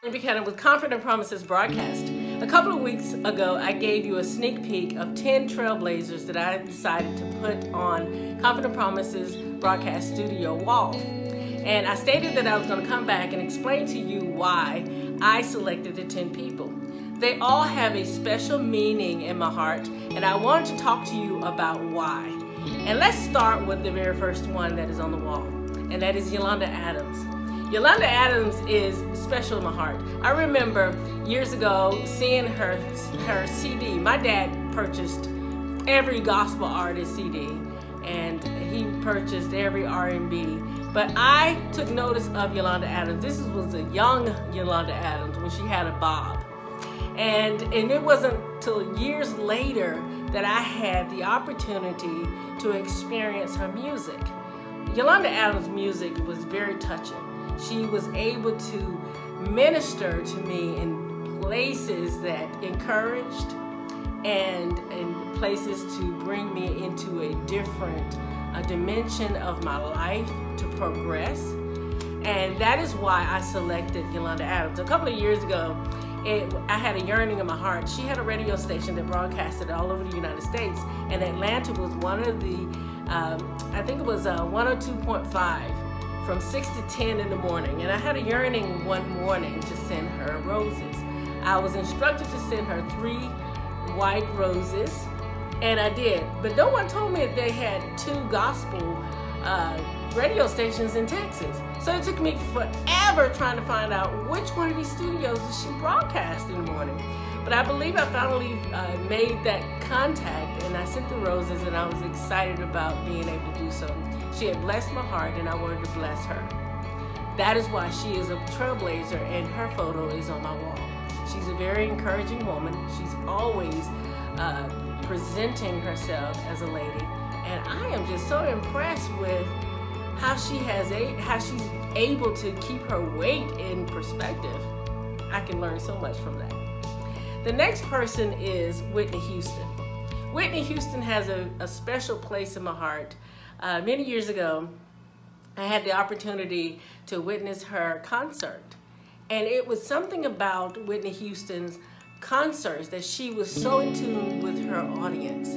Buchanan with Confident Promises broadcast. A couple of weeks ago, I gave you a sneak peek of 10 Trailblazers that I decided to put on Confident Promises broadcast studio wall. And I stated that I was going to come back and explain to you why I selected the 10 people. They all have a special meaning in my heart, and I wanted to talk to you about why. And let's start with the very first one that is on the wall, and that is Yolanda Adams. Yolanda Adams is special in my heart. I remember years ago seeing her CD. My dad purchased every gospel artist CD, and he purchased every R&B. But I took notice of Yolanda Adams. This was a young Yolanda Adams when she had a bob. And it wasn't till years later that I had the opportunity to experience her music. Yolanda Adams' music was very touching. She was able to minister to me in places that encouraged and in places to bring me into a different dimension of my life to progress. And that is why I selected Yolanda Adams. A couple of years ago, I had a yearning in my heart. She had a radio station that broadcasted all over the United States, and Atlanta was one of the, I think it was 102.5. from 6 to 10 in the morning, and I had a yearning one morning to send her roses. I was instructed to send her 3 white roses, and I did. But no one told me that they had 2 gospel radio stations in Texas. So it took me forever trying to find out which one of these studios did she broadcast in the morning. But I believe I finally made that contact, and I sent the roses, and I was excited about being able to do so. She had blessed my heart, and I wanted to bless her. That is why she is a trailblazer, and her photo is on my wall. She's a very encouraging woman. She's always presenting herself as a lady, and I am just so impressed with how she's able to keep her weight in perspective. I can learn so much from that. The next person is Whitney Houston. Whitney Houston has a special place in my heart. Many years ago, I had the opportunity to witness her concert. And it was something about Whitney Houston's concerts that she was so in tune with her audience.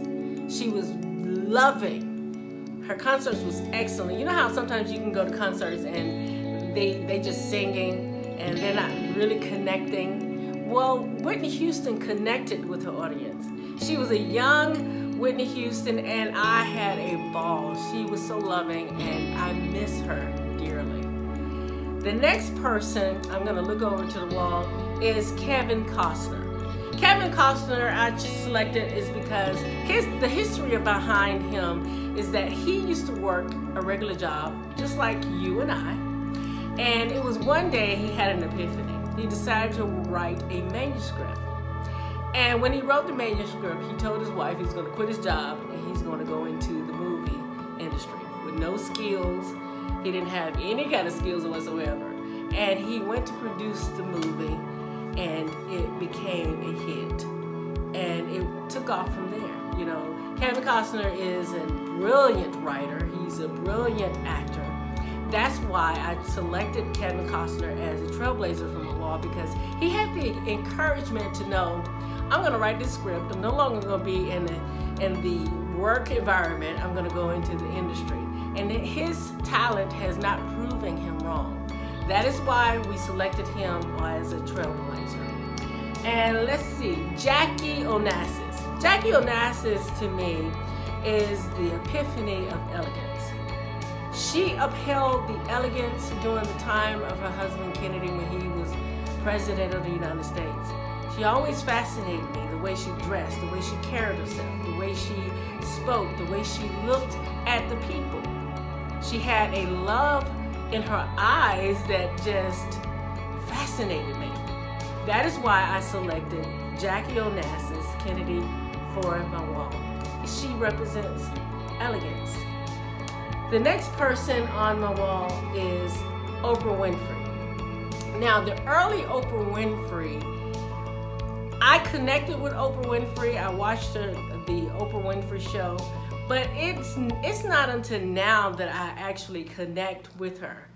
She was loving. Her concerts was excellent. You know how sometimes you can go to concerts and they just singing and they're not really connecting? Well, Whitney Houston connected with her audience. She was a young Whitney Houston, and I had a ball. She was so loving, and I miss her dearly. The next person I'm going to look over to the wall is Kevin Costner. Kevin Costner I selected is because the history behind him is that he used to work a regular job, just like you and I, and it was one day he had an epiphany. He decided to write a manuscript. And when he wrote the manuscript, he told his wife he's going to quit his job and he's going to go into the movie industry with no skills. He didn't have any kind of skills whatsoever. And he went to produce the movie, and it became a hit. And it took off from there. You know, Kevin Costner is a brilliant writer. He's a brilliant actor. That's why I selected Kevin Costner as a trailblazer from the wall, because he had the encouragement to know, I'm going to write this script. I'm no longer going to be in the work environment. I'm going to go into the industry. And his talent has not proven him wrong. That is why we selected him as a trailblazer. And let's see, Jackie Onassis. Jackie Onassis, to me, is the epiphany of elegance. She upheld the elegance during the time of her husband Kennedy when he was president of the United States. She always fascinated me, the way she dressed, the way she carried herself, the way she spoke, the way she looked at the people. She had a love in her eyes that just fascinated me. That is why I selected Jackie Onassis Kennedy for my wall. She represents elegance. The next person on my wall is Oprah Winfrey. Now, the early Oprah Winfrey, I connected with Oprah Winfrey. I watched the Oprah Winfrey show, but it's not until now that I actually connect with her.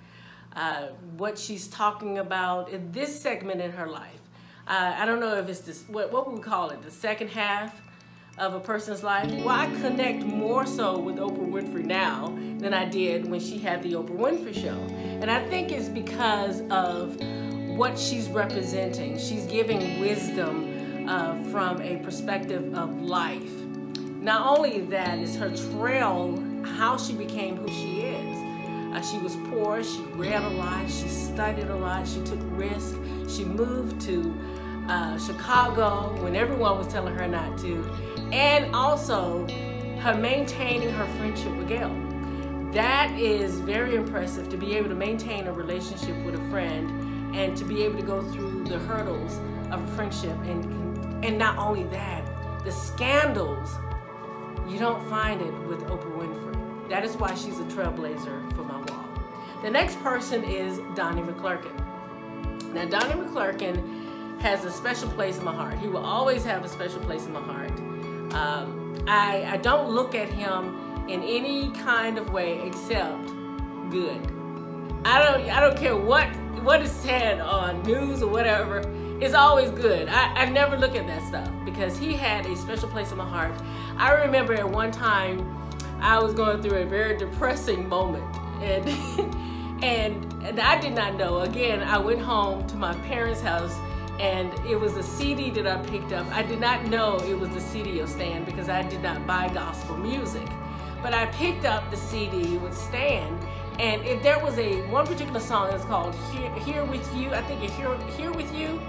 what she's talking about in this segment in her life. I don't know if it's this, what would we call it, the second half of a person's life. Well, I connect more so with Oprah Winfrey now than I did when she had the Oprah Winfrey Show. And I think it's because of what she's representing. She's giving wisdom from a perspective of life. Not only that, is her trail, how she became who she is. She was poor, she read a lot, she studied a lot, she took risks, she moved to Chicago when everyone was telling her not to, and also her maintaining her friendship with Gail. That is very impressive, to be able to maintain a relationship with a friend and to be able to go through the hurdles of a friendship, and not only that, the scandals. You don't find it with Oprah Winfrey. That is why she's a trailblazer for my wall. The next person is Donnie McClurkin. Now, Donnie McClurkin has a special place in my heart. He will always have a special place in my heart. I don't look at him in any kind of way except good. I don't care what is said on news or whatever. It's always good. I never look at that stuff because he had a special place in my heart. I remember at one time I was going through a very depressing moment, and I did not know. Again, I went home to my parents' house, and it was a CD that I picked up. I did not know it was the CD of Stan because I did not buy gospel music. But I picked up the CD with Stan, and there was one particular song that's called Here With You. I think it's Here With You.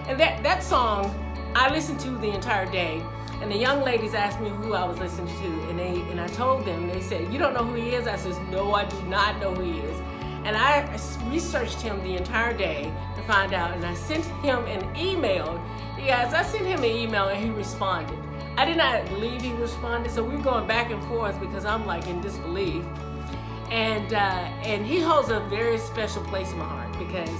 And that song I listened to the entire day. And the young ladies asked me who I was listening to, and I told them. They said, "You don't know who he is?" I said, "No, I do not know who he is." And I researched him the entire day to find out, and I sent him an email. Yes, I sent him an email, and he responded. I did not believe he responded, so we were going back and forth because I'm like in disbelief. And he holds a very special place in my heart because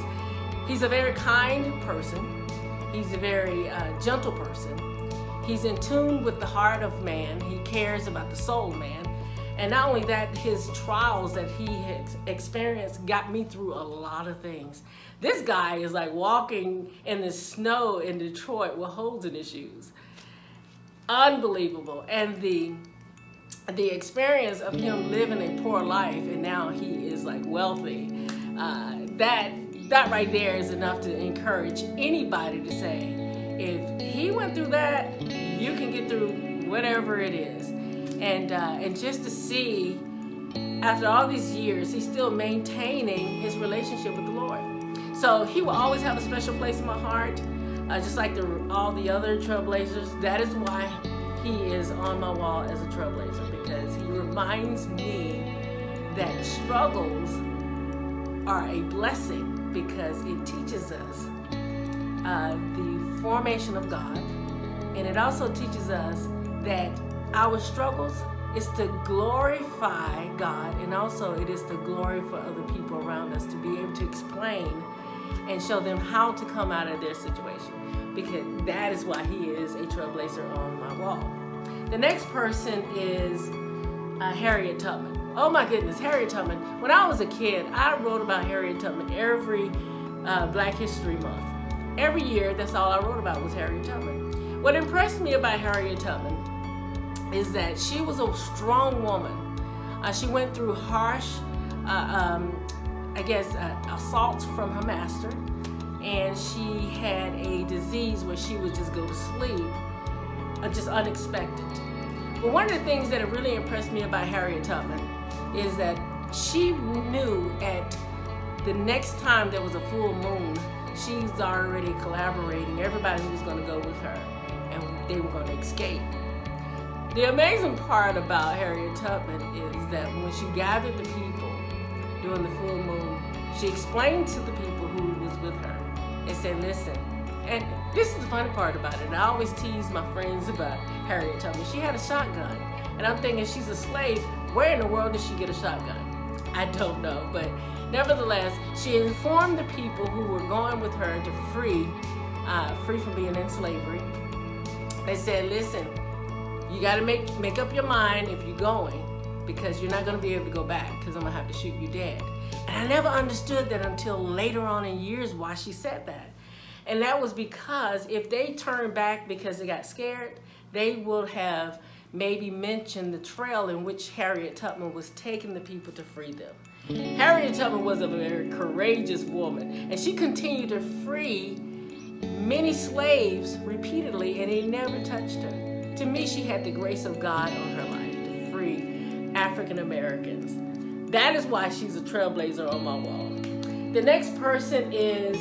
he's a very kind person. He's a very gentle person. He's in tune with the heart of man. He cares about the soul man. And not only that, his trials that he has experienced got me through a lot of things. This guy is like walking in the snow in Detroit with holes in his shoes. Unbelievable. And the experience of him living a poor life and now he is like wealthy, that right there is enough to encourage anybody to say, if he went through that, you can get through whatever it is. And just to see, after all these years, he's still maintaining his relationship with the Lord. So he will always have a special place in my heart, just like all the other trailblazers. That is why he is on my wall as a trailblazer, because he reminds me that struggles are a blessing, because it teaches us the formation of God, and it also teaches us that our struggles is to glorify God, and also it is to glory for other people around us, to be able to explain and show them how to come out of their situation, because that is why he is a trailblazer on my wall. The next person is Harriet Tubman. Oh my goodness, Harriet Tubman. When I was a kid, I wrote about Harriet Tubman every Black History Month. Every year, that's all I wrote about was Harriet Tubman. What impressed me about Harriet Tubman is that she was a strong woman. She went through harsh, assaults from her master, and she had a disease where she would just go to sleep, just unexpected. But one of the things that really impressed me about Harriet Tubman is that she knew at the next time there was a full moon, she's already collaborating everybody who was going to go with her, and they were going to escape. The amazing part about Harriet Tubman is that when she gathered the people during the full moon, she explained to the people who was with her and said, listen, and this is the funny part about it. I always tease my friends about Harriet Tubman. She had a shotgun, and I'm thinking, she's a slave. Where in the world did she get a shotgun? I don't know, but nevertheless, she informed the people who were going with her to free from being in slavery. They said, listen, you got to make up your mind if you're going, because you're not going to be able to go back, because I'm going to have to shoot you dead. And I never understood that until later on in years why she said that. And that was because if they turned back because they got scared, they would have maybe mentioned the trail in which Harriet Tubman was taking the people to free them. Harriet Tubman was a very courageous woman, and she continued to free many slaves repeatedly, and they never touched her. To me, she had the grace of God on her life to free African Americans. That is why she's a trailblazer on my wall. The next person is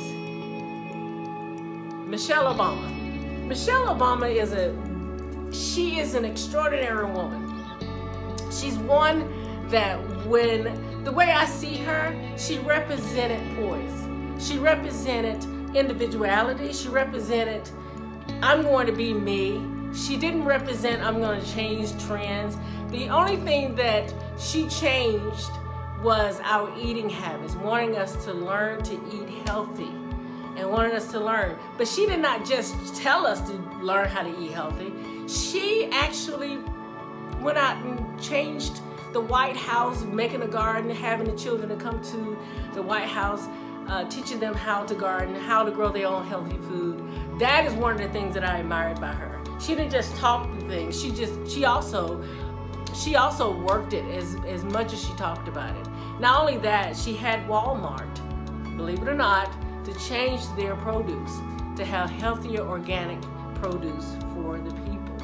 Michelle Obama. Michelle Obama is an extraordinary woman. She's one that the way I see her, she represented poise. She represented individuality. She represented, I'm going to be me. She didn't represent, I'm going to change trends. The only thing that she changed was our eating habits, wanting us to learn to eat healthy and wanted us to learn. But she did not just tell us to learn how to eat healthy. She actually went out and changed the White House, making a garden, having the children to come to the White House, teaching them how to garden, how to grow their own healthy food. That is one of the things that I admired by her. She didn't just talk the things, she also worked it as much as she talked about it. Not only that, she had Walmart, believe it or not, to change their produce, to have healthier organic produce for the people.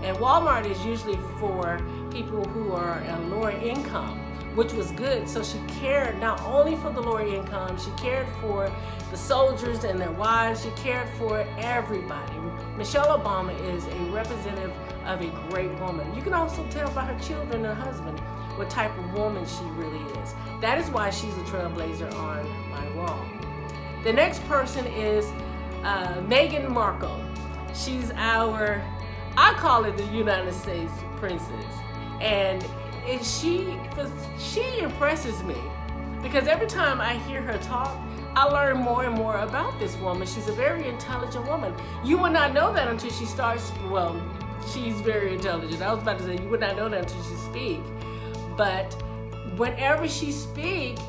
And Walmart is usually for people who are at lower income, which was good. So she cared not only for the lower income, she cared for the soldiers and their wives, she cared for everybody. Michelle Obama is a representative of a great woman. You can also tell by her children and her husband what type of woman she really is. That is why she's a trailblazer on my wall. The next person is Meghan Markle. She's I call it the United States princess. And she impresses me because every time I hear her talk, I learn more and more about this woman. She's a very intelligent woman. You would not know that until she starts, well, she's very intelligent. I was about to say you would not know that until she speaks. But whenever she speaks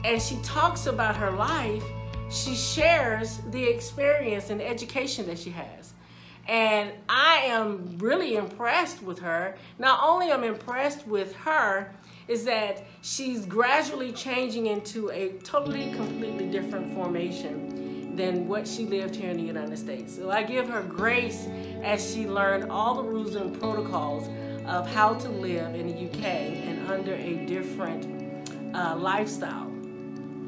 and she talks about her life, she shares the experience and education that she has. And I am really impressed with her. Not only am I impressed with her, is that she's gradually changing into a totally, completely different formation than what she lived here in the United States. So I give her grace as she learned all the rules and protocols of how to live in the UK and under a different lifestyle.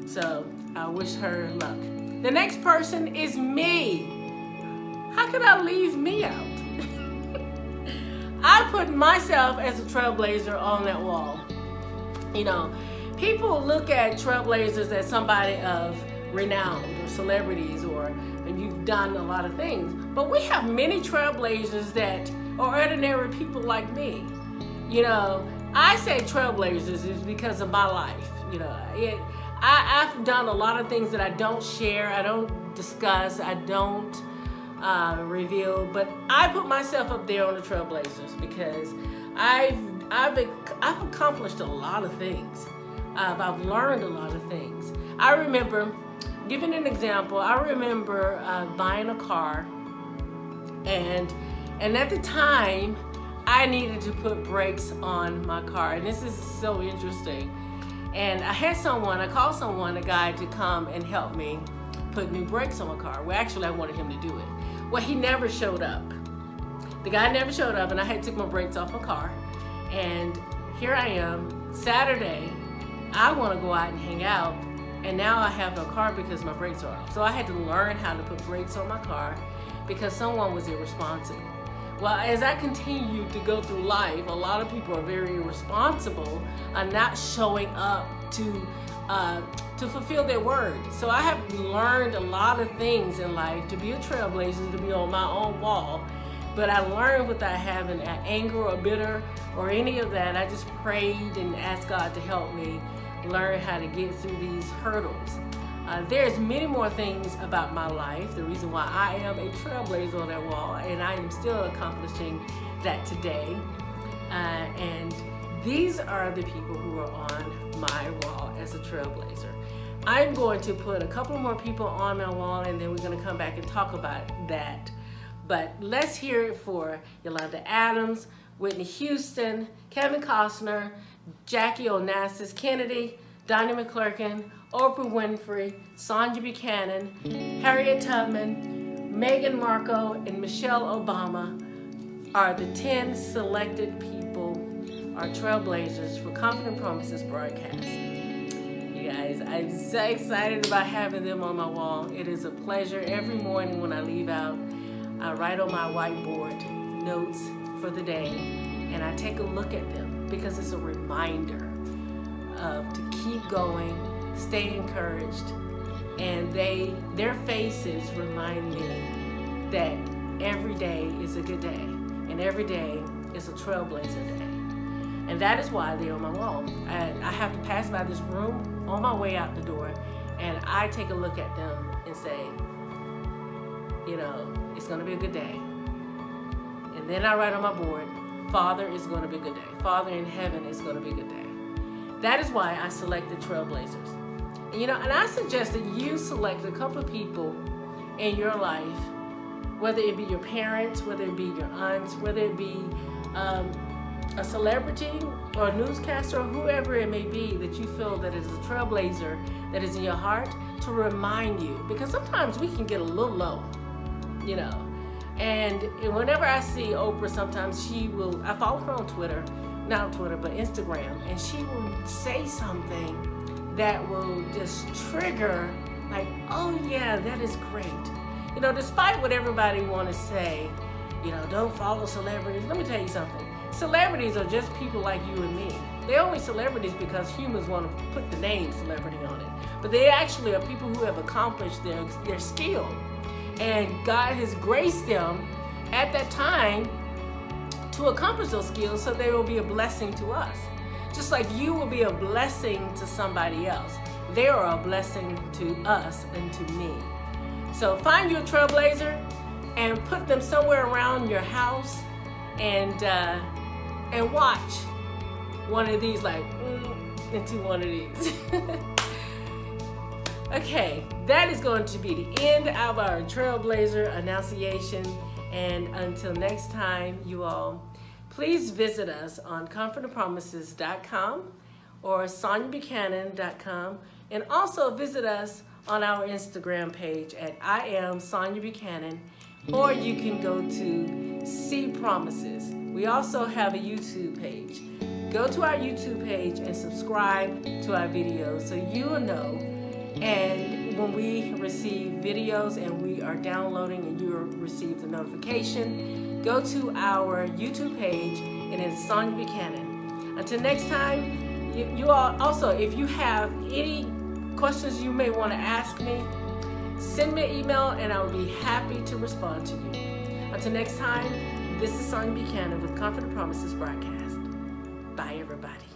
So I wish her luck. The next person is me. How could I leave me out? I put myself as a trailblazer on that wall. You know, people look at trailblazers as somebody of renown or celebrities and you've done a lot of things. But we have many trailblazers that are ordinary people like me. You know, I say trailblazers is because of my life. You know, I've done a lot of things that I don't share, I don't discuss, I don't reveal, but I put myself up there on the trailblazers because I've accomplished a lot of things. I've learned a lot of things. I remember, giving an example, I remember buying a car, and at the time I needed to put brakes on my car, and this is so interesting. And I called someone, a guy, to come and help me put new brakes on my car. Well, actually I wanted him to do it. Well, he never showed up. The guy never showed up, and I had to take my brakes off my car. And here I am, Saturday, I want to go out and hang out, and now I have no car because my brakes are off. So I had to learn how to put brakes on my car because someone was irresponsible. Well, as I continue to go through life, a lot of people are very irresponsible and not showing up to fulfill their word. So I have learned a lot of things in life to be a trailblazer, to be on my own wall. But I learned without having anger or bitter or any of that. I just prayed and asked God to help me learn how to get through these hurdles. There's many more things about my life, the reason why I am a trailblazer on that wall, and I am still accomplishing that today. And these are the people who are on my wall as a trailblazer. I'm going to put a couple more people on my wall, and then we're going to come back and talk about that. But let's hear it for Yolanda Adams, Whitney Houston, Kevin Costner, Jackie Onassis Kennedy, Donnie McClurkin, Oprah Winfrey, Sonya Buchanan, Harriet Tubman, Meghan Markle, and Michelle Obama are the 10 selected people, our trailblazers for Confident Promises broadcast. You guys, I'm so excited about having them on my wall. It is a pleasure. Every morning when I leave out, I write on my whiteboard notes for the day, and I take a look at them because it's a reminder to keep going, stay encouraged, and their faces remind me that every day is a good day, and every day is a trailblazer day. And that is why they're on my wall. I have to pass by this room on my way out the door, and I take a look at them and say, you know, it's gonna be a good day. And then I write on my board, Father, it's gonna be a good day. Father in heaven, it's gonna be a good day. That is why I selected Trailblazers. And, you know, and I suggest that you select a couple of people in your life, whether it be your parents, whether it be your aunts, whether it be a celebrity or a newscaster or whoever it may be that you feel that is a trailblazer that is in your heart, to remind you. Because sometimes we can get a little low, you know. And whenever I see Oprah, sometimes I follow her on Twitter, not on Twitter, but Instagram, and she will say something that will just trigger, like, oh yeah, that is great. You know, despite what everybody want to say, you know, don't follow celebrities. Let me tell you something. Celebrities are just people like you and me. They're only celebrities because humans want to put the name celebrity on it. But they actually are people who have accomplished their skill. And God has graced them at that time to accomplish those skills, so they will be a blessing to us. Just like you will be a blessing to somebody else. They are a blessing to us and to me. So find your trailblazer and put them somewhere around your house, and watch one of these, like, into one of these. Okay, that is going to be the end of our Trailblazer annunciation. And until next time, you all, please visit us on confidentpromises.com or sonyabuchanan.com, and also visit us on our Instagram page at I am Sonya Buchanan, or you can go to See Promises. We also have a YouTube page. Go to our YouTube page and subscribe to our videos so you will know. And when we receive videos and we are downloading and you receive the notification, go to our YouTube page, and it's Sonya Buchanan. Until next time, you all also, if you have any questions you may want to ask me, send me an email and I will be happy to respond to you. Until next time, this is Sonya Buchanan with Confident Promises broadcast. Bye, everybody.